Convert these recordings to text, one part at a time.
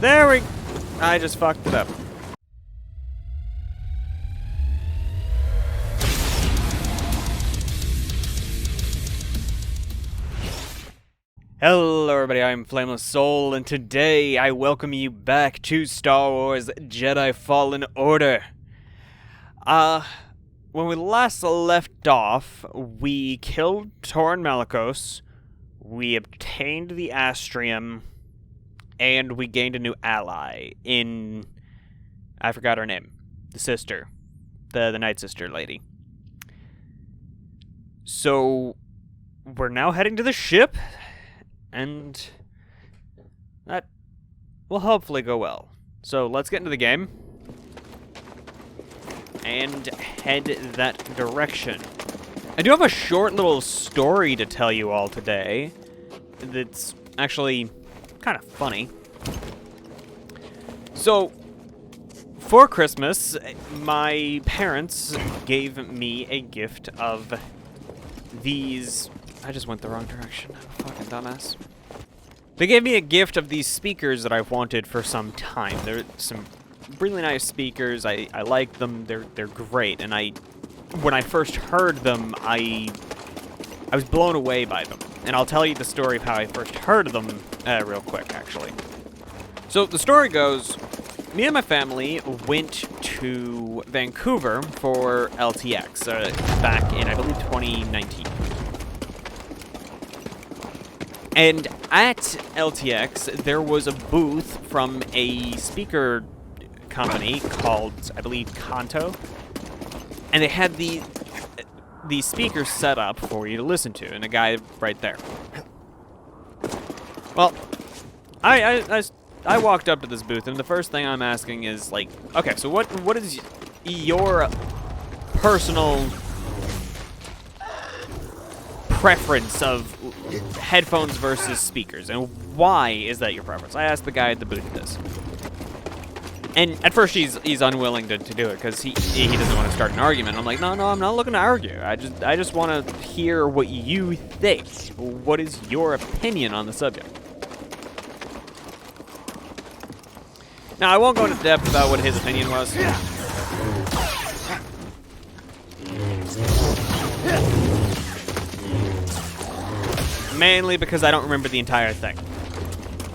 There we... I just fucked it up. Hello everybody, I'm Flameless Soul, and today I welcome you back to Star Wars Jedi Fallen Order. When we last left off, we killed Torin Malicos, we obtained the Astrium, and we gained a new ally in... I forgot her name. The sister. The Night Sister lady. So, we're now heading to the ship, and that will hopefully go well. So, let's get into the game and head that direction. I do have a short little story to tell you all today that's actually kind of funny. So, for Christmas, my parents gave me a gift of these... I just went the wrong direction. Fucking dumbass. They gave me a gift of these speakers that I've wanted for some time. They're some really nice speakers. I like them. They're great. And when I first heard them, I was blown away by them. And I'll tell you the story of how I first heard them real quick, actually. So the story goes, me and my family went to Vancouver for LTX back in, I believe, 2019. And at LTX, there was a booth from a speaker company called, I believe, Kanto. And they had these speakers set up for you to listen to, and a guy right there. Well, I walked up to this booth, and the first thing I'm asking is, like, okay, so what is your personal preference of headphones versus speakers, and why is that your preference? I asked the guy at the booth this. And at first he's unwilling to do it because he doesn't want to start an argument. I'm like, no, I'm not looking to argue. I just want to hear what you think. What is your opinion on the subject? Now, I won't go into depth about what his opinion was. Mainly because I don't remember the entire thing.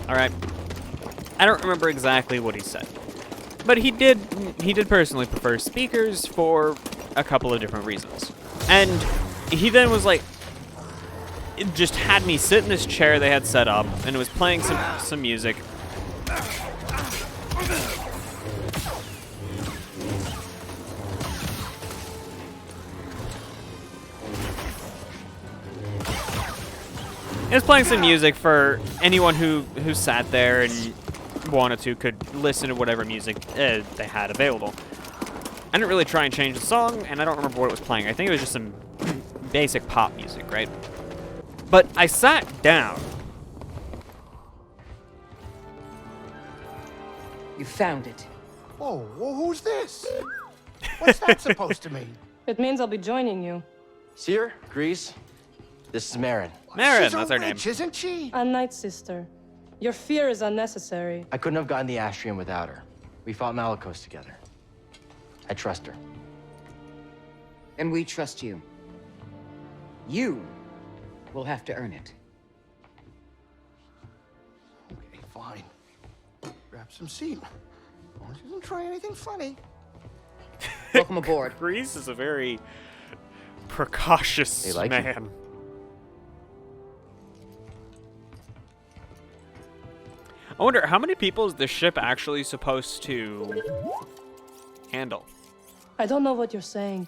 Alright? I don't remember exactly what he said. But he did personally prefer speakers for a couple of different reasons. And he then was like, it just had me sit in this chair they had set up, and it was playing some music. It was playing some music for anyone who sat there and wanted to could listen to whatever music they had available. I didn't really try and change the song, and I don't remember what it was playing. I think it was just some basic pop music, right? But I sat down. You found it. Oh, well, who's this? What's that supposed to mean? It means I'll be joining you. Seer, Grease, this is Marin. Marin, She's that's a her name. witch, isn't she? A Night Sister. Your fear is unnecessary. I couldn't have gotten the Astrium without her. We fought Malicos together. I trust her. And we trust you. You will have to earn it. Okay, fine. Grab some seat. As long as she doesn't try anything funny. Welcome aboard. Grease is a very precautious They like man. him. I wonder, how many people is this ship actually supposed to handle? I don't know what you're saying.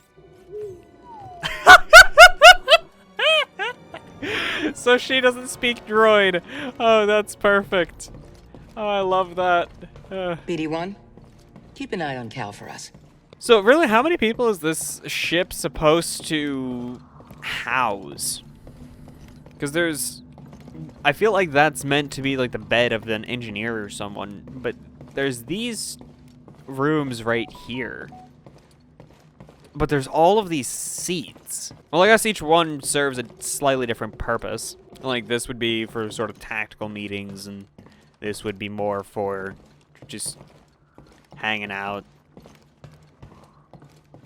So she doesn't speak droid. Oh, that's perfect. Oh, I love that. BD-1, keep an eye on Cal for us. So really, how many people is this ship supposed to house? Because I feel like that's meant to be like the bed of an engineer or someone, but there's these rooms right here. But there's all of these seats. Well, I guess each one serves a slightly different purpose. Like, this would be for sort of tactical meetings, and this would be more for just hanging out,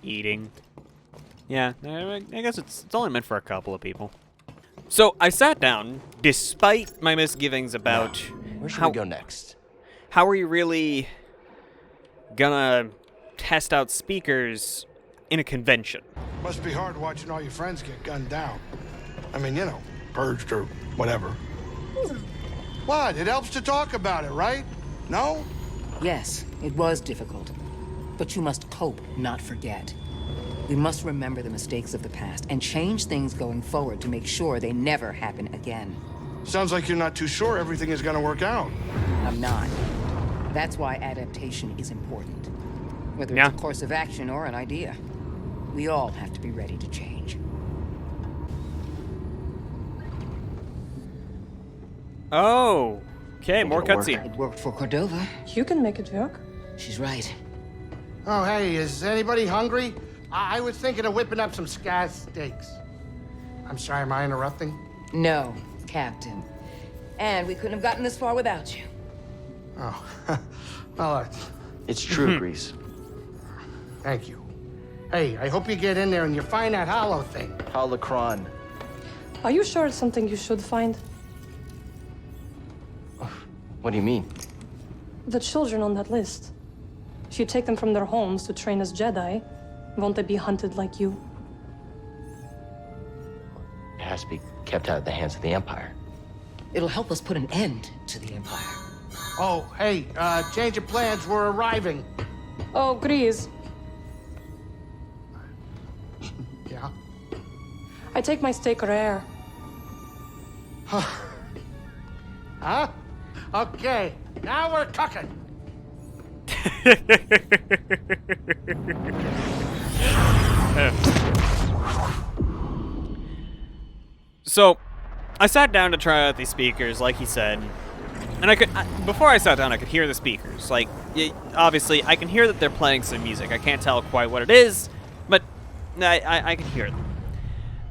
eating. Yeah, I guess it's only meant for a couple of people. So I sat down, despite my misgivings about Where should we go next? how are you really gonna test out speakers in a convention? Must be hard watching all your friends get gunned down. I mean, you know, purged or whatever. What? It helps to talk about it, right? No? Yes, it was difficult. But you must cope, not forget. We must remember the mistakes of the past and change things going forward to make sure they never happen again. Sounds like you're not too sure everything is gonna work out. I'm not. That's why adaptation is important. Whether Yeah. it's a course of action or an idea. We all have to be ready to change. Oh, okay, more it'll work. cutscene. It worked for Cordova. You can make it work. She's right. Oh, hey, is anybody hungry? I was thinking of whipping up some sky steaks. I'm sorry, am I interrupting? No, Captain. And we couldn't have gotten this far without you. Oh, well, It's true, Grease. thank you. Hey, I hope you get in there and you find that hollow thing. Holocron. Are you sure it's something you should find? What do you mean? The children on that list. If you take them from their homes to train as Jedi, won't they be hunted like you? It has to be kept out of the hands of the Empire. It'll help us put an end to the Empire. Oh, hey, change of plans, we're arriving. Oh, Grease. Yeah? I take my steak rare. Huh? Okay, now we're cooking. So, I sat down to try out these speakers, like he said, and before I sat down, I could hear the speakers. Like, obviously, I can hear that they're playing some music. I can't tell quite what it is, but I can hear them.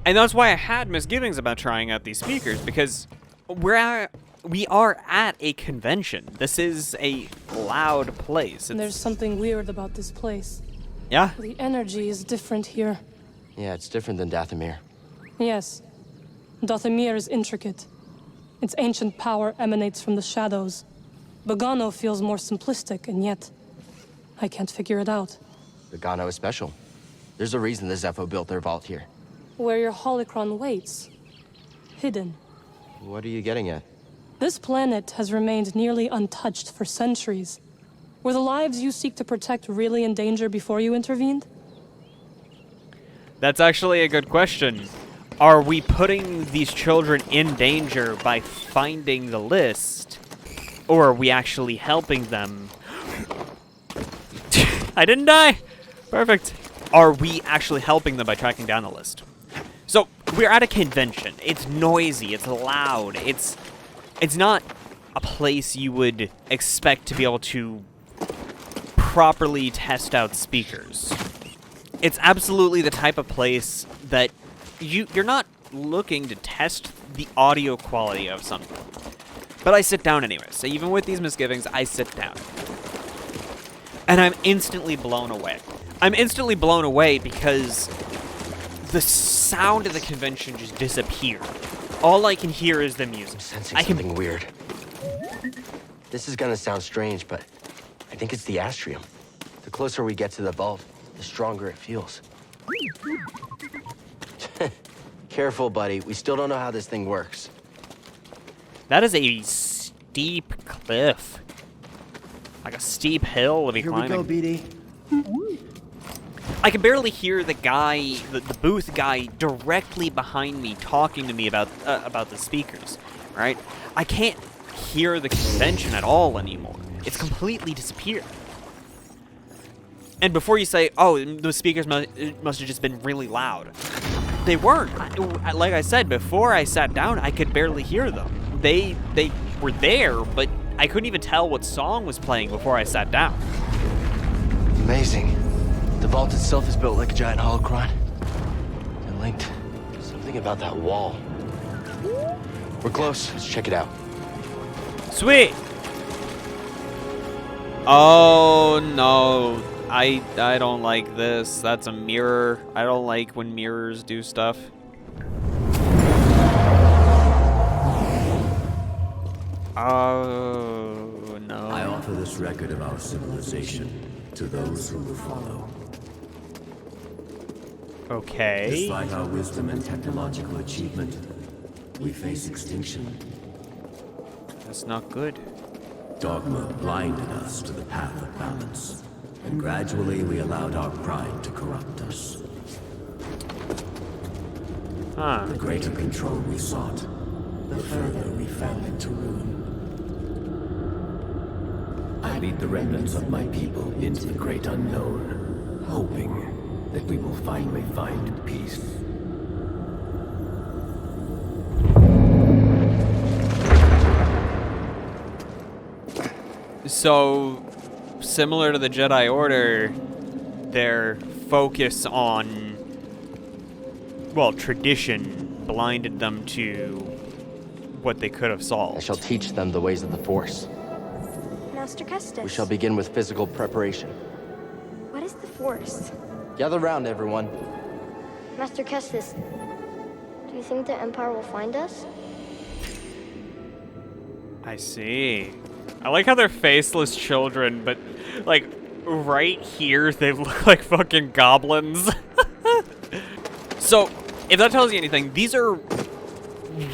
And that's why I had misgivings about trying out these speakers, because we are at a convention. This is a loud place. There's something weird about this place. Yeah? The energy is different here. Yeah, it's different than Dathomir. Yes. Dathomir is intricate. Its ancient power emanates from the shadows. Bogano feels more simplistic, and yet I can't figure it out. Bogano is special. There's a reason the Zepho built their vault here. Where your holocron waits. Hidden. What are you getting at? This planet has remained nearly untouched for centuries. Were the lives you seek to protect really in danger before you intervened? That's actually a good question. Are we putting these children in danger by finding the list? Or are we actually helping them? I didn't die! Perfect. Are we actually helping them by tracking down the list? So, we're at a convention. It's noisy, it's loud, it's not a place you would expect to be able to properly test out speakers. It's absolutely the type of place that you're not looking to test the audio quality of something. But I sit down anyway, so even with these misgivings, I sit down. And I'm instantly blown away. I'm instantly blown away because the sound of the convention just disappeared. All I can hear is the music. I'm sensing something weird. This is gonna sound strange, but I think it's the astrium. The closer we get to the vault, the stronger it feels. Careful, buddy. We still don't know how this thing works. That is a steep cliff. Like a steep hill to be climbing. BD. I can barely hear the guy, the booth guy, directly behind me talking to me about the speakers, right? I can't hear the convention at all anymore. It's completely disappeared. And before you say, oh, the speakers must have just been really loud. They weren't. Like I said, before I sat down, I could barely hear them. They were there, but I couldn't even tell what song was playing before I sat down. Amazing. The vault itself is built like a giant holocron. They're linked. Something about that wall. We're close. Let's check it out. Sweet. Oh no, I don't like this. That's a mirror. I don't like when mirrors do stuff. Oh no. I offer this record of our civilization to those who will follow. Okay. Despite our wisdom and technological achievement, we face extinction. That's not good. Dogma blinded us to the path of balance, and gradually we allowed our pride to corrupt us. Huh. The greater control we sought, the further we fell into ruin. I lead the remnants of my people into the great unknown, hoping that we will finally find peace. So, similar to the Jedi Order, their focus on, well, tradition blinded them to what they could have I solved. shall teach them the ways of the Force. Master Kestis. We shall begin with physical preparation. What is the Force? Gather round, everyone. Master Kestis, do you think the Empire will find us? I see. I like how they're faceless children, but, like, right here, they look like fucking goblins. So, if that tells you anything, these are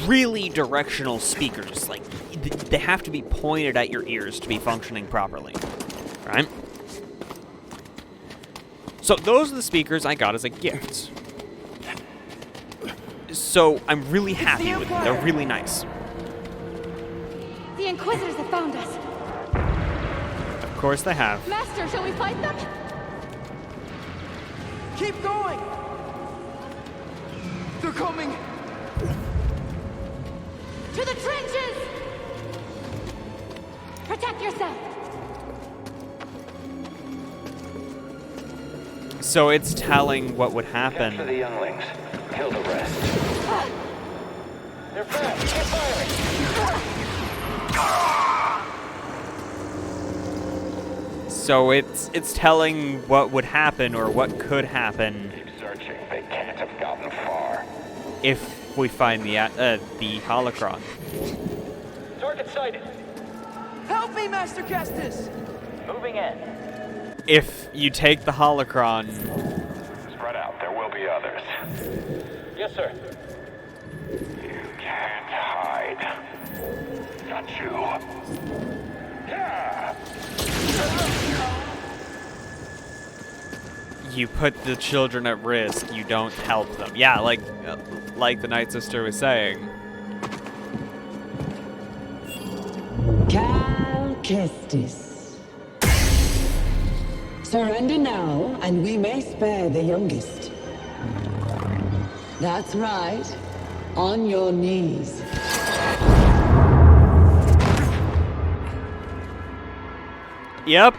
really directional speakers. Like, they have to be pointed at your ears to be functioning properly, right? So those are the speakers I got as a gift. So I'm really happy with them. They're really nice. The Inquisitors have found us. Of course they have. Master, shall we fight them? Keep going! They're coming! To the trenches! Protect yourself! So it's telling what would happen. Capture the younglings. Kill the rest. They're fast. Keep firing. So it's telling what would happen or what could happen Keep searching. They can't have gotten far. if we find the holocron. Target sighted. Help me, Master Kestis! Moving in. If you take the holocron, Spread out. There will be others. Yes, sir. You can't hide. Got you. Yeah. you put the children at risk, you don't help them. Yeah, like the Night Sister was saying. Cal Kestis. Surrender now, and we may spare the youngest. That's right. On your knees. Yep.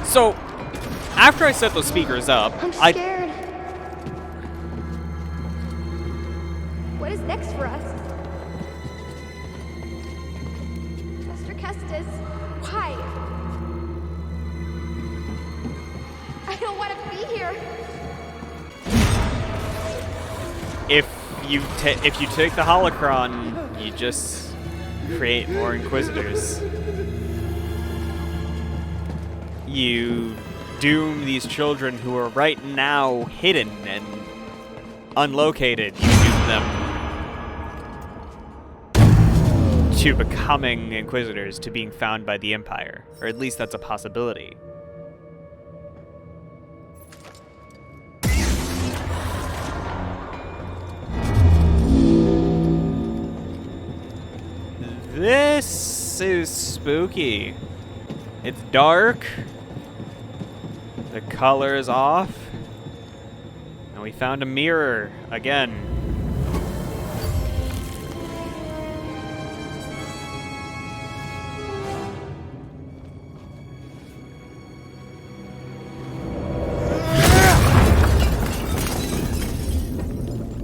So, after I set those speakers up, I'm scared. What is next for us? Master Kestis, why? I don't want to be here. if you take the holocron, you just create more Inquisitors. You doom these children who are right now hidden and unlocated. You doom them to becoming Inquisitors, to being found by the Empire. Or at least that's a possibility. This is spooky. It's dark. The color is off. And we found a mirror again.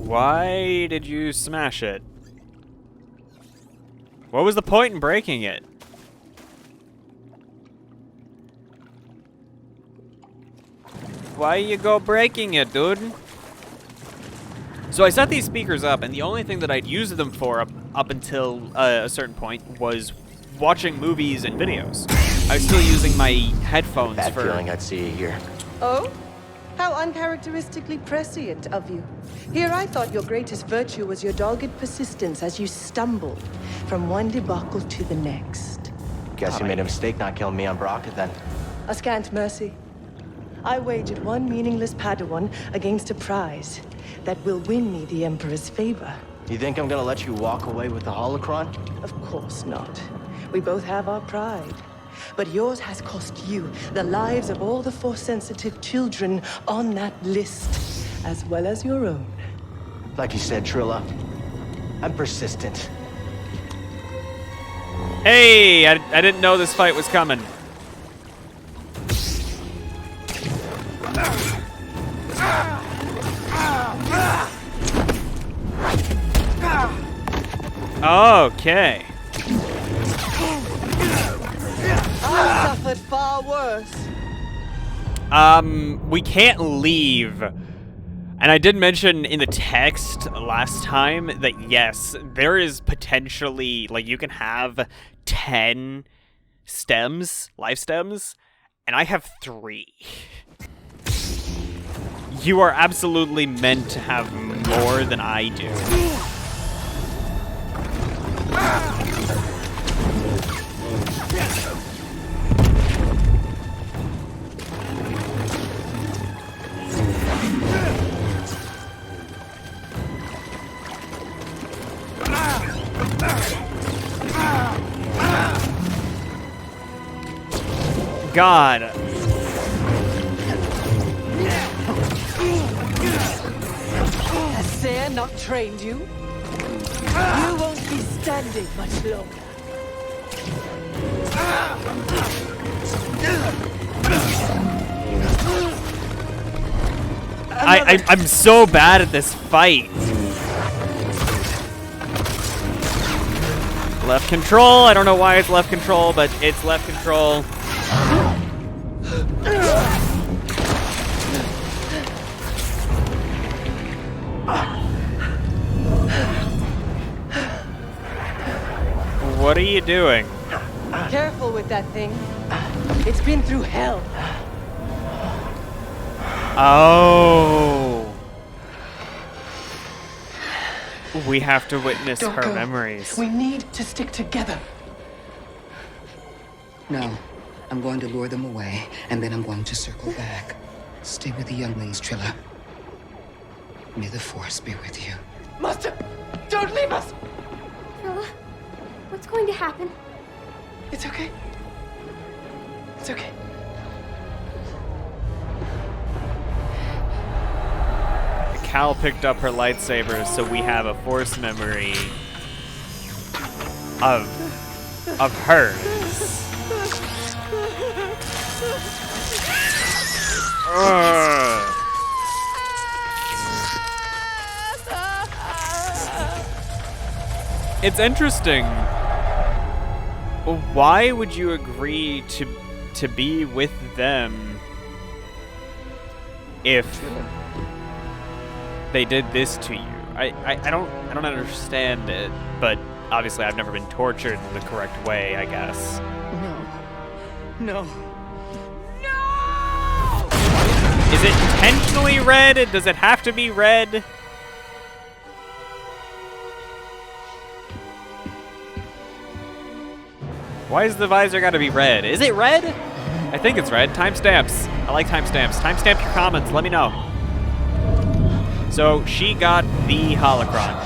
Why did you smash it? What was the point in breaking it? Why you go breaking it, dude? So I set these speakers up, and the only thing that I'd use them for up until a certain point was watching movies and videos. I was still using my headphones Bad for... feeling I'd see you here. Oh? How uncharacteristically prescient of you. Here I thought your greatest virtue was your dogged persistence as you stumbled from one debacle to the next. Guess you made a mistake not killing me on Baraka then. A scant mercy. I wagered one meaningless Padawan against a prize that will win me the Emperor's favor. You think I'm gonna let you walk away with the Holocron? Of course not. We both have our pride. But yours has cost you the lives of all the Force-sensitive children on that list, as well as your own. Like you said, Trilla, I'm persistent. Hey, I didn't know this fight was coming. Okay. I suffered far worse. We can't leave. And I did mention in the text last time that yes, there is potentially, like, you can have 10 stems, life stems, and I have 3. You are absolutely meant to have more than I do. God. Has Sare not trained you? You won't be standing much longer. I'm so bad at this fight. Left control. I don't know why it's left control, but it's left control. What are you doing? Careful with that thing. It's been through hell. Oh. We have to witness Don't her go. memories. We need to stick together. No, I'm going to lure them away, and then I'm going to circle back. Stay with the younglings, Trilla. May the Force be with you. Master, don't leave us! Trilla, what's going to happen? It's okay. It's okay. Cal picked up her lightsaber, so we have a Force memory of hers. It's interesting. Why would you agree to be with them if they did this to you? I don't understand it, but obviously I've never been tortured the correct way, I guess. No. Is it intentionally red? Does it have to be red? Why is the visor gotta be red? Is it red? I think it's red. Timestamps. I like timestamps. Timestamp your comments. Let me know. So she got the Holocron.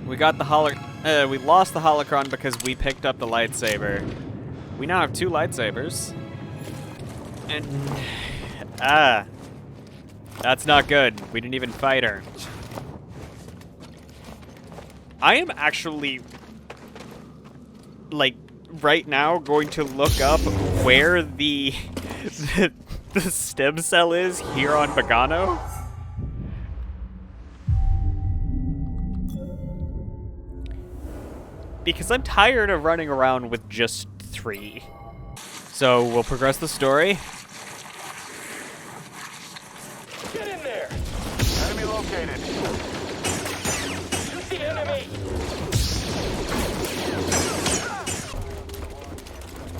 We got the we lost the Holocron because we picked up the lightsaber. We now have 2 lightsabers. And that's not good. We didn't even fight her. I am actually, like, right now going to look up where the stem cell is here on Bogano. Because I'm tired of running around with just 3. So we'll progress the story. Get in there! Enemy located. Shoot the enemy!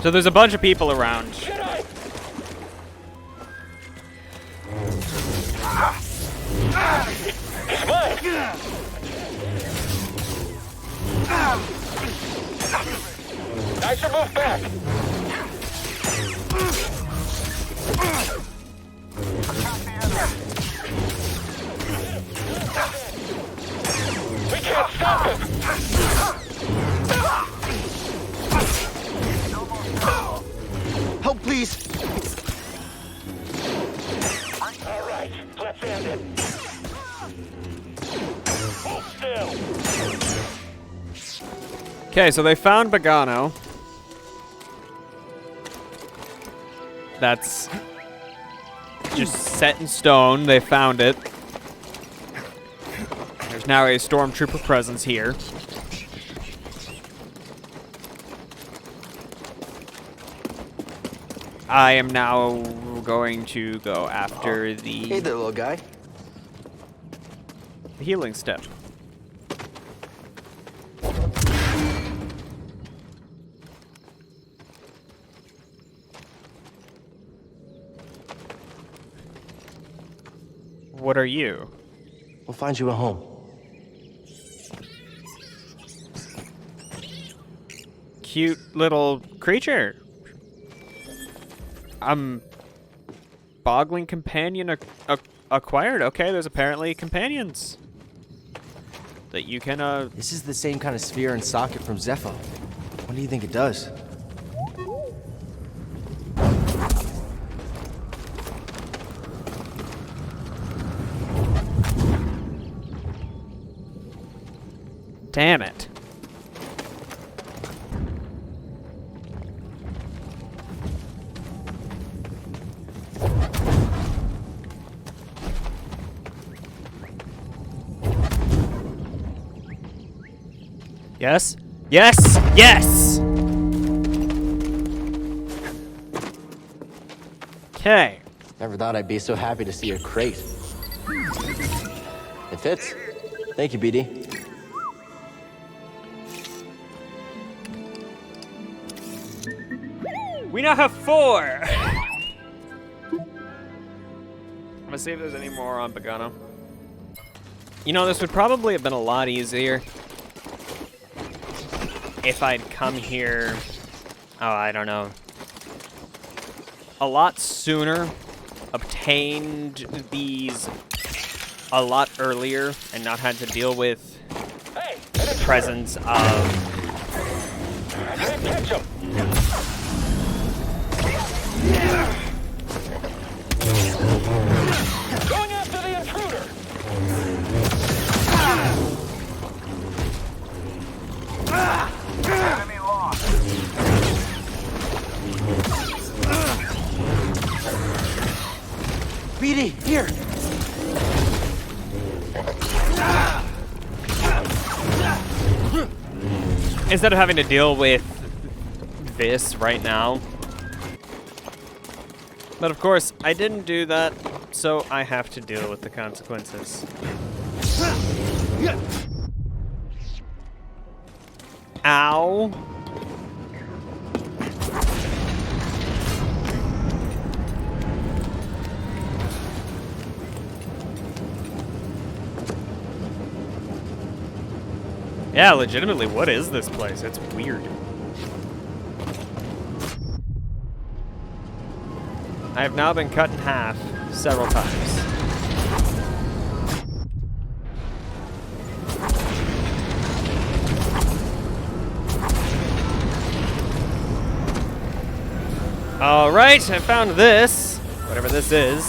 So there's a bunch of people around. Jedi! He's mine! Nicer move back! We can't stop him! Help, please! All right, let's end it. Hold still! Okay, so they found Bogano. That's just set in stone. They found it. There's now a stormtrooper presence here. I am now going to go after the Hey there, little guy. healing step. What are you? We'll find you a home. Cute little creature. Boggling companion acquired. Okay, there's apparently companions that you can This is the same kind of sphere and socket from Zepho. What do you think it does? Damn it. Yes? Yes! Yes! Okay. Never thought I'd be so happy to see a crate. It fits. Thank you, BD. We now have 4! I'm gonna see if there's any more on Bogano. You know, this would probably have been a lot easier if I'd come here, I don't know, a lot sooner, obtained these a lot earlier, and not had to deal with the presence of... I can't catch him! Going after the intruder! Enemy lost. BD, here! Instead of having to deal with this right now. But of course, I didn't do that, so I have to deal with the consequences. Ow. Yeah, legitimately, what is this place? It's weird. I have now been cut in half several times. Alright, I found this. Whatever this is.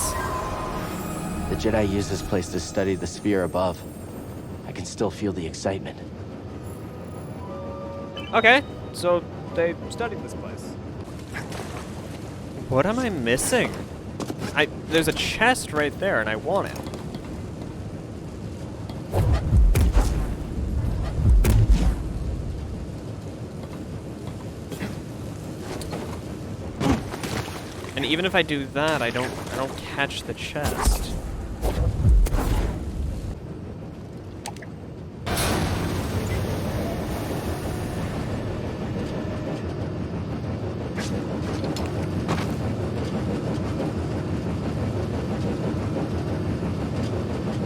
The Jedi used this place to study the sphere above. I can still feel the excitement. Okay, so they studied this place. What am I missing? There's a chest right there, and I want it. And even if I do that, I don't catch the chest.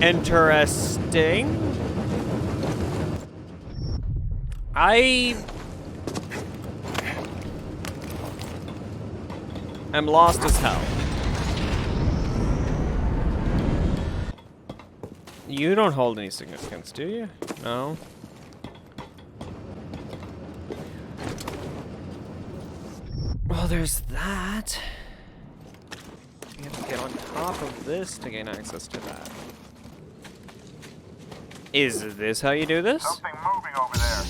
Interesting. I am lost as hell. You don't hold any significance, do you? No. Well, there's that. You have to get on top of this to gain access to that. Is this how you do this? Something moving over there.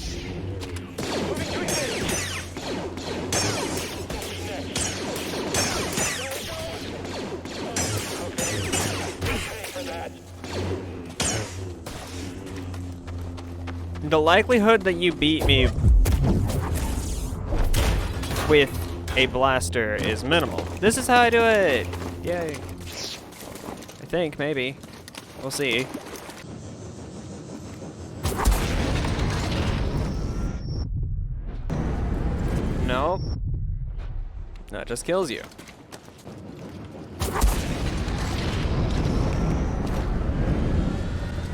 The likelihood that you beat me with a blaster is minimal. This is how I do it! Yay. I think, maybe. We'll see. Nope. No, it just kills you.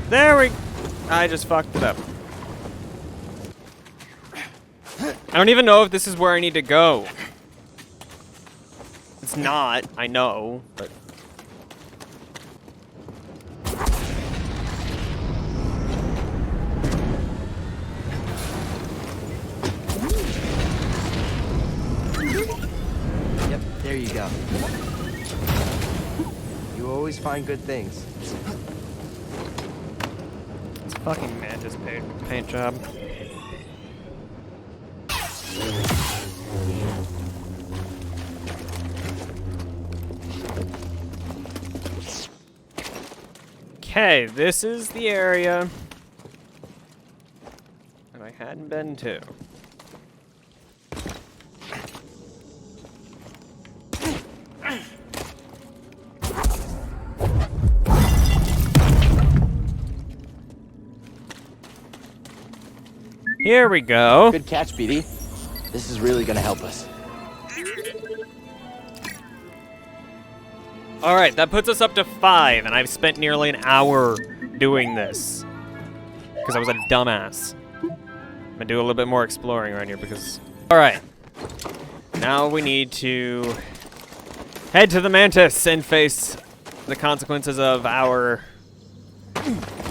There we... I just fucked it up. I don't even know if this is where I need to go. It's not, I know, but... Yep, there you go. You always find good things. It's a fucking Mantis paint job. Okay, this is the area that I hadn't been to. Here we go. Good catch, BD. This is really gonna help us. All right, that puts us up to 5, and I've spent nearly an hour doing this because I was a dumbass. I'm gonna do a little bit more exploring around here because... All right, now we need to head to the Mantis and face the consequences of our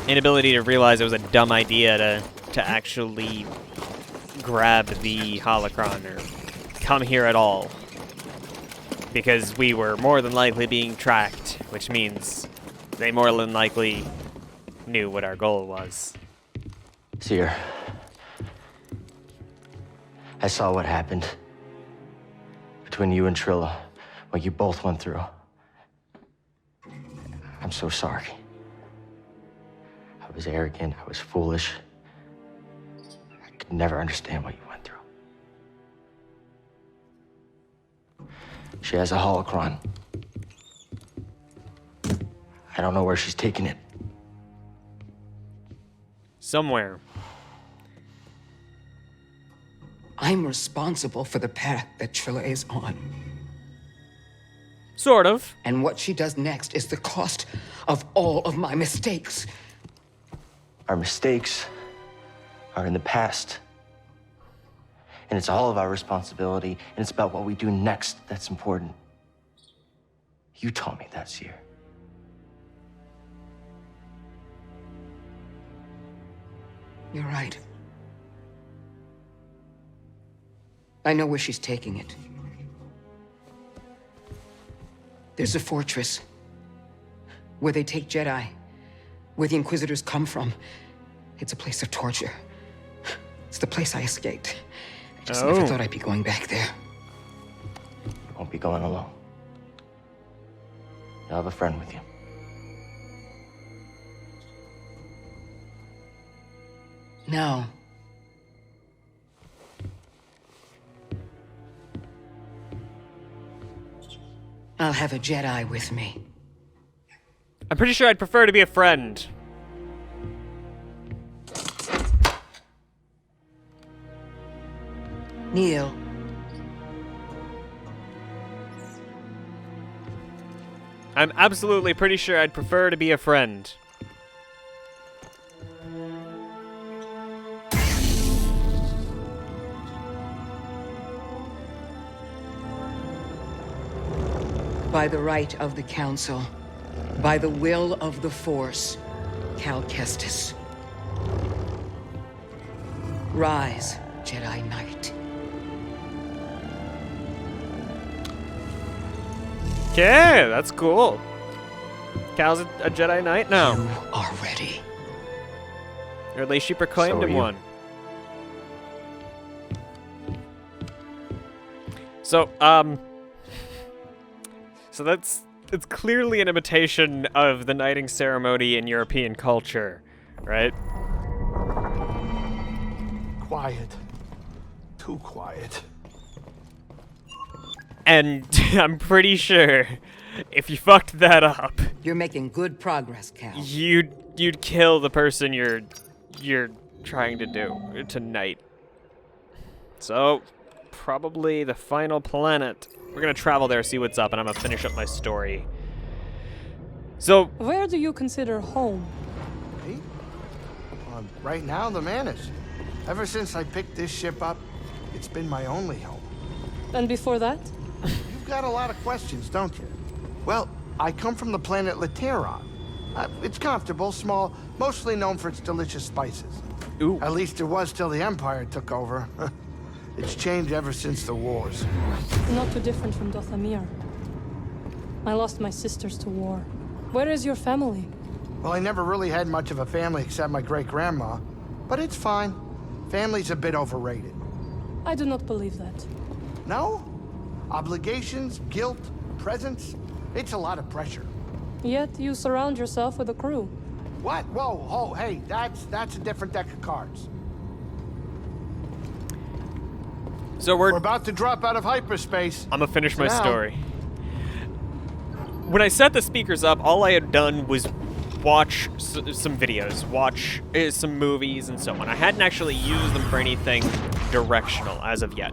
inability to realize it was a dumb idea to actually grab the Holocron or come here at all. Because we were more than likely being tracked, which means they more than likely knew what our goal was. Seer, I saw what happened between you and Trilla, what you both went through. I'm so sorry. I was arrogant, I was foolish. I could never understand what you went through. She has a holocron. I don't know where she's taking it. Somewhere. I'm responsible for the path that Trilla is on. Sort of. And what she does next is the cost of all of my mistakes. Our mistakes are in the past. And it's all of our responsibility, and it's about what we do next that's important. You taught me that, Seer. You're right. I know where she's taking it. There's a fortress where they take Jedi, where the Inquisitors come from. It's a place of torture. It's the place I escaped. Just never thought I'd be going back there. Won't be going alone. You'll have a friend with you. No. I'll have a Jedi with me. I'm pretty sure I'd prefer to be a friend. Neil. I'm absolutely pretty sure I'd prefer to be a friend. By the right of the Council, by the will of the Force, Cal Kestis. Rise, Jedi Knight. Okay, that's cool. Cal's a Jedi Knight now. You are ready. Or at least she proclaimed him one. So, so it's clearly an imitation of the knighting ceremony in European culture, right? Quiet. Too quiet. And I'm pretty sure if you fucked that up, You're making good progress, Cal. you'd kill the person you're trying to do to knight. So, probably the final planet. We're gonna travel there, see what's up, and I'm gonna finish up my story. So, Where do you consider home? Me? Right now, the Manus. Ever since I picked this ship up, it's been my only home. And before that? You've got a lot of questions, don't you? Well, I come from the planet Lateron. It's comfortable, small, mostly known for its delicious spices. Ooh. At least it was till the Empire took over. It's changed ever since the wars. Not too different from Dothamir. I lost my sisters to war. Where is your family? Well, I never really had much of a family except my great-grandma. But it's fine. Family's a bit overrated. I do not believe that. No? Obligations, guilt, presents. It's a lot of pressure. Yet you surround yourself with a crew. What? Whoa, oh, hey, that's a different deck of cards. So we're about to drop out of hyperspace. I'm gonna finish my story. When I set the speakers up, all I had done was watch some videos, watch some movies and so on. I hadn't actually used them for anything directional as of yet.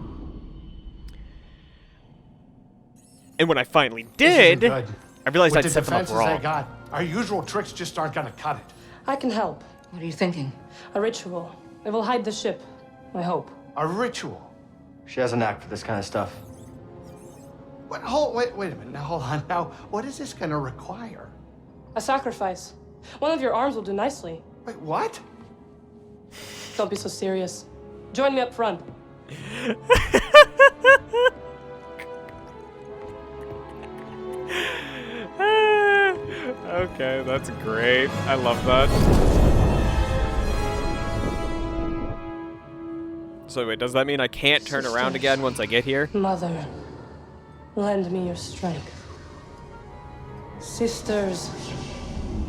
And when I finally did, I realized I'd set them up wrong. Our usual tricks just aren't gonna cut it. I can help. What are you thinking? A ritual. It will hide the ship, I hope. A ritual? She has a knack for this kind of stuff. What? Wait a minute. Now, hold on. Now, what is this gonna require? A sacrifice. One of your arms will do nicely. Wait, what? Don't be so serious. Join me up front. Okay, that's great. I love that. So wait, does that mean I can't turn around again once I get here? Mother, lend me your strength. Sisters,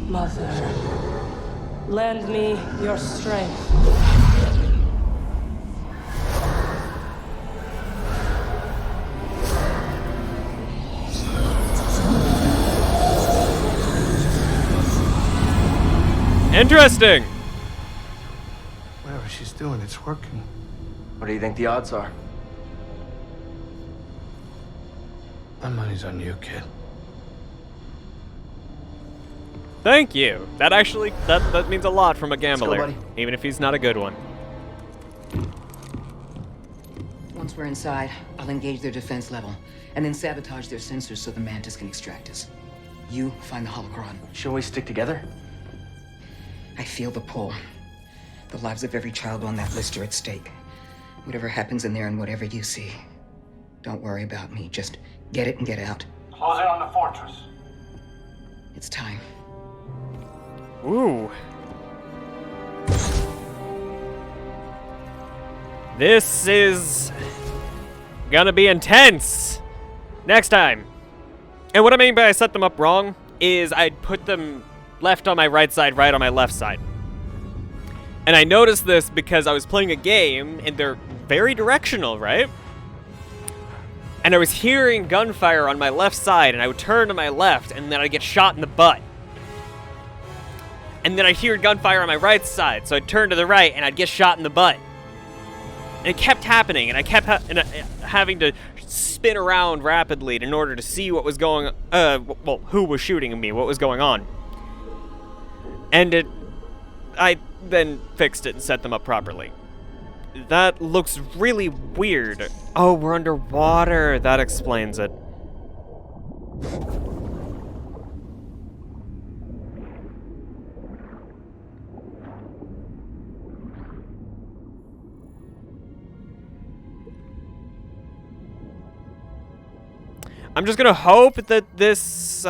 mother, lend me your strength. Interesting! Whatever she's doing, it's working. What do you think the odds are? My money's on you, kid. Thank you. That actually, that means a lot from a gambler. buddy. Even if he's not a good one. Once we're inside, I'll engage their defense level, and then sabotage their sensors so the Mantis can extract us. You find the Holocron. Shall we stick together? I feel the pull. The lives of every child on that list are at stake. Whatever happens in there and whatever you see, don't worry about me. Just get it and get out. Close in on the fortress. It's time. Ooh. This is gonna be intense next time. And what I mean by I set them up wrong is I'd put them left on my right side, right on my left side. And I noticed this because I was playing a game and they're very directional, right? And I was hearing gunfire on my left side, and I would turn to my left, and then I'd get shot in the butt. And then I'd hear gunfire on my right side, so I'd turn to the right, and I'd get shot in the butt. And it kept happening, and I kept having to spin around rapidly in order to see what was going well, who was shooting at me, what was going on. And I then fixed it and set them up properly. That looks really weird. Oh, we're underwater. That explains it. I'm just gonna hope that this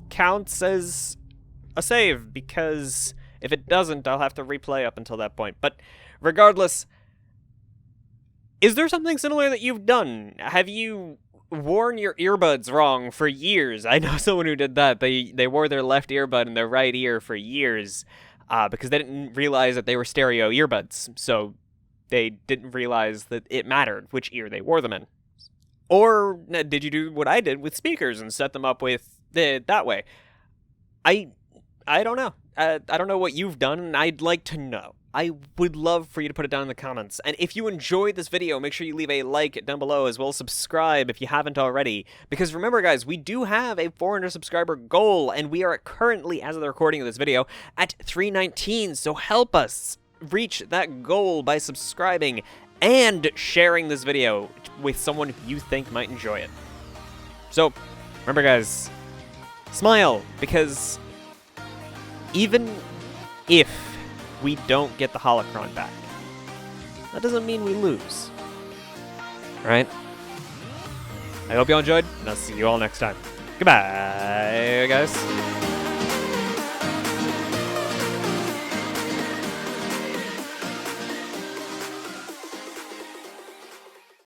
counts as a save, because if it doesn't, I'll have to replay up until that point. But regardless, is there something similar that you've done? Have you worn your earbuds wrong for years? I know someone who did that. They wore their left earbud in their right ear for years because they didn't realize that they were stereo earbuds. So they didn't realize that it mattered which ear they wore them in. Or did you do what I did with speakers and set them up with that way? I don't know. I don't know what you've done, and I'd like to know. I would love for you to put it down in the comments. And if you enjoyed this video, make sure you leave a like down below, as well as subscribe if you haven't already. Because remember, guys, we do have a 400 subscriber goal, and we are currently, as of the recording of this video, at 319. So help us reach that goal by subscribing and sharing this video with someone you think might enjoy it. So remember, guys, smile, because even if we don't get the Holocron back, that doesn't mean we lose. Alright? I hope you all enjoyed, and I'll see you all next time. Goodbye, guys.